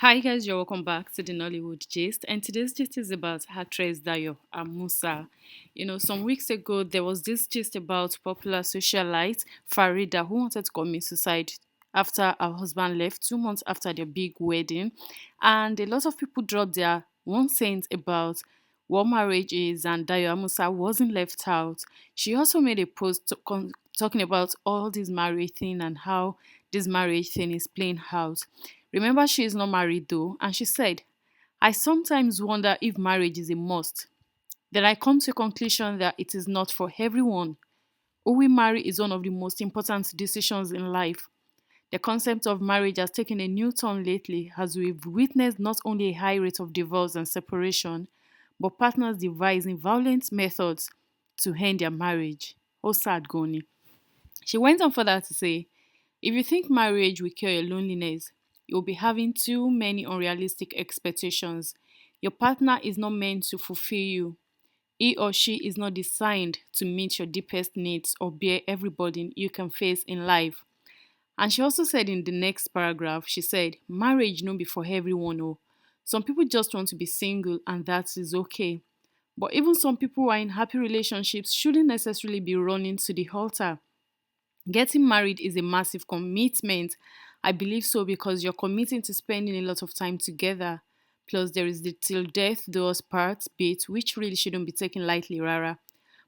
Hi guys, you're welcome back to the Nollywood Gist, and today's gist is about actress Dayo Amusa. Some weeks ago there was this gist about popular socialite Farida who wanted to commit suicide after her husband left 2 months after their big wedding, and a lot of people dropped their 1 cent about what marriage is, and Dayo Amusa wasn't left out. She also made a post talking about all this marriage thing and how this marriage thing is playing out. Remember, she is not married though, and she said, I sometimes wonder if marriage is a must. Then I come to a conclusion that it is not for everyone. Who we marry is one of the most important decisions in life. The concept of marriage has taken a new turn lately as we've witnessed not only a high rate of divorce and separation, but partners devising violent methods to end their marriage. Oh, sad Goni. She went on further to say, if you think marriage will cure your loneliness, you'll be having too many unrealistic expectations. Your partner is not meant to fulfill you. He or she is not designed to meet your deepest needs or bear every burden you can face in life. And she also said in the next paragraph, she said, marriage no be for everyone. Oh. Some people just want to be single and that is okay. But even some people who are in happy relationships shouldn't necessarily be running to the altar. Getting married is a massive commitment. I believe so because you're committing to spending a lot of time together. Plus, there is the till death do us part bit, which really shouldn't be taken lightly, Rara.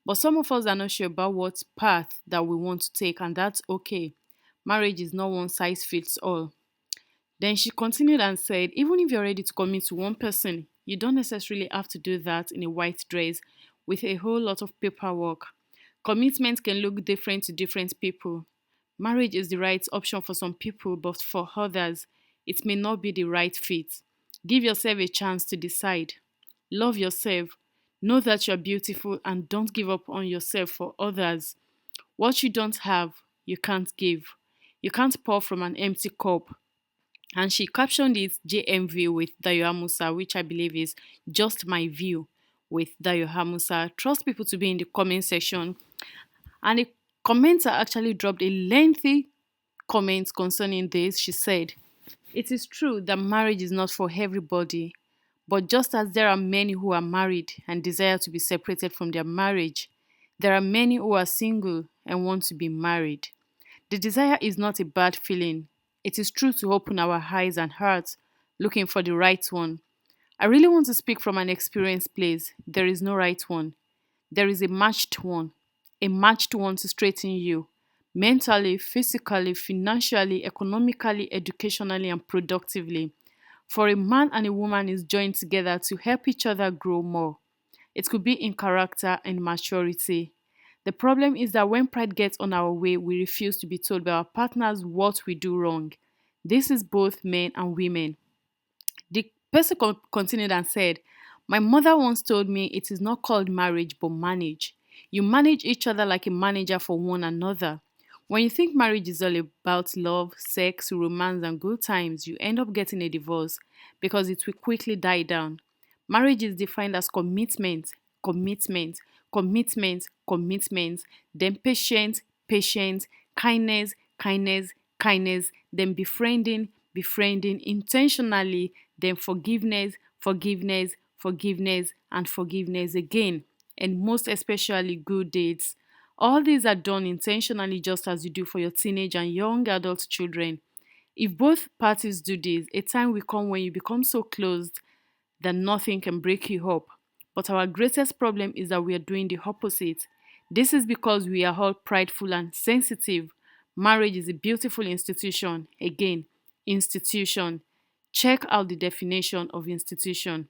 But some of us are not sure about what path that we want to take, and that's okay. Marriage is not one size fits all. Then she continued and said, even if you're ready to commit to one person, you don't necessarily have to do that in a white dress with a whole lot of paperwork. Commitment can look different to different people. Marriage is the right option for some people, but for others, it may not be the right fit. Give yourself a chance to decide. Love yourself. Know that you're beautiful and don't give up on yourself for others. What you don't have, you can't give. You can't pour from an empty cup. And she captioned it JMV with Dayo Amusa, which I believe is just my view with Dayo Amusa. Trust people to be in the comment section, and a commenter actually dropped a lengthy comment concerning this. She said, it is true that marriage is not for everybody, but just as there are many who are married and desire to be separated from their marriage, there are many who are single and want to be married. The desire is not a bad feeling. It is true to open our eyes and hearts looking for the right one. I really want to speak from an experienced place. There is no right one. There is a matched one to straighten you mentally, physically, financially, economically, educationally, and productively. For a man and a woman is joined together to help each other grow more. It could be in character and maturity. The problem is that when pride gets on our way, we refuse to be told by our partners what we do wrong. This is both men and women. The person continued and said, my mother once told me it is not called marriage but manage. You manage each other like a manager for one another. When you think marriage is all about love, sex, romance, and good times, you end up getting a divorce because it will quickly die down. Marriage is defined as commitment, commitment, commitment, commitment, then patience, patience, kindness, kindness, kindness, then befriending, befriending intentionally, then forgiveness, forgiveness, forgiveness, and forgiveness again, and most especially good deeds. All these are done intentionally just as you do for your teenage and young adult children. If both parties do this, a time will come when you become so closed that nothing can break you up. But our greatest problem is that we are doing the opposite. This is because we are all prideful and sensitive. Marriage is a beautiful institution. Again, institution. Check out the definition of institution.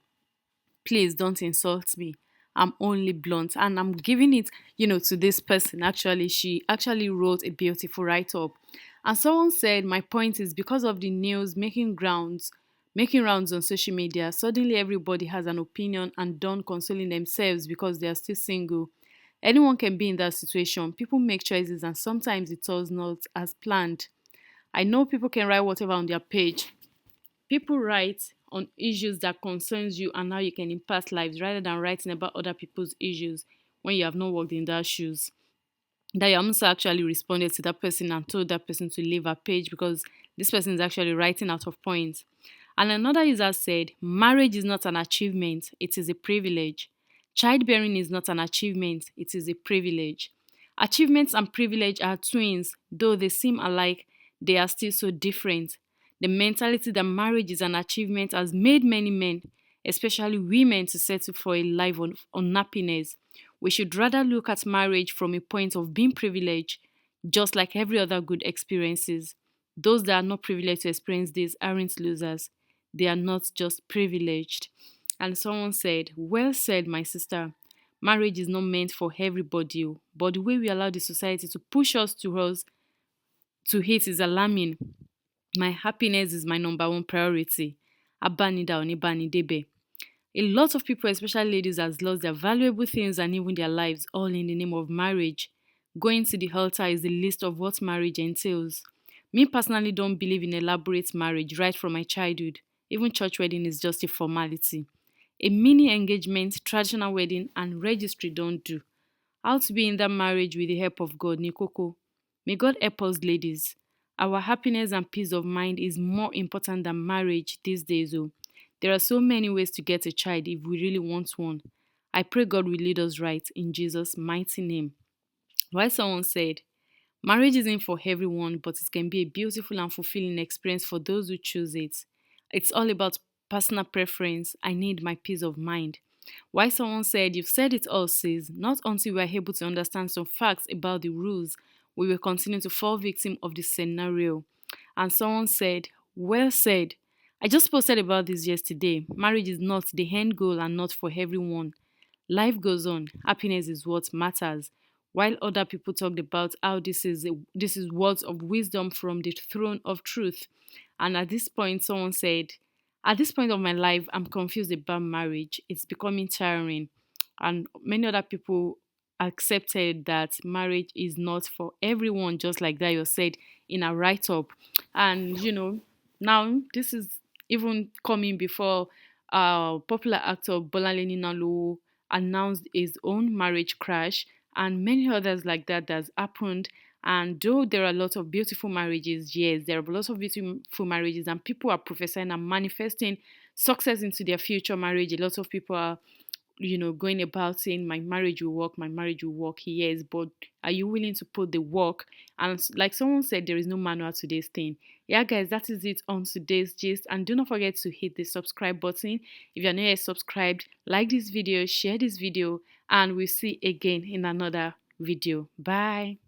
Please don't insult me. I'm only blunt and I'm giving it, to this person. Actually, she actually wrote a beautiful write up. And someone said, my point is because of the news making rounds on social media, suddenly everybody has an opinion and done consoling themselves because they are still single. Anyone can be in that situation. People make choices and sometimes it turns not as planned. I know people can write whatever on their page. People write on issues that concerns you and how you can impact lives rather than writing about other people's issues when you have not walked in their shoes. Dayo Amusa actually responded to that person and told that person to leave her page because this person is actually writing out of points. And another user said, marriage is not an achievement, it is a privilege. Childbearing is not an achievement, it is a privilege. Achievements and privilege are twins, though they seem alike, they are still so different. The mentality that marriage is an achievement has made many men, especially women, to settle for a life of unhappiness. We should rather look at marriage from a point of being privileged, just like every other good experiences. Those that are not privileged to experience this aren't losers. They are not just privileged. And someone said, well said, my sister. Marriage is not meant for everybody, oh, but the way we allow the society to push us to hate is alarming. My happiness is my number one priority. Abanida Debe. A lot of people, especially ladies, has lost their valuable things and even their lives, all in the name of marriage. Going to the altar is the list of what marriage entails. Me personally don't believe in elaborate marriage right from my childhood. Even church wedding is just a formality. A mini engagement, traditional wedding, and registry don't do. How to be in that marriage with the help of God, Nikoko. May God help us, ladies. Our happiness and peace of mind is more important than marriage these days, oh. There are so many ways to get a child if we really want one. I pray God will lead us right in Jesus' mighty name. Why someone said, marriage isn't for everyone, but it can be a beautiful and fulfilling experience for those who choose it. It's all about personal preference. I need my peace of mind. Why someone said, you've said it all, sis. Not until we are able to understand some facts about the rules, we will continue to fall victim of this scenario. And someone said, well said. I just posted about this yesterday. Marriage is not the end goal and not for everyone. Life goes on. Happiness is what matters. While other people talked about how this is words of wisdom from the throne of truth. And at this point, someone said, at this point of my life, I'm confused about marriage. It's becoming tiring. And many other people accepted that marriage is not for everyone, just like Dayo said in a write up. And, now this is even coming before popular actor Bolanle Ninalo announced his own marriage crash, and many others like that that's happened. And though there are a lot of beautiful marriages, yes, there are lots of beautiful marriages, and people are prophesying and manifesting success into their future marriage. A lot of people are, going about saying, my marriage will work, yes, but are you willing to put the work? And like someone said, there is no manual to this thing. Yeah, guys, that is it on today's gist. And do not forget to hit the subscribe button if you're not yet subscribed. Like this video, share this video, and we'll see again in another video. Bye.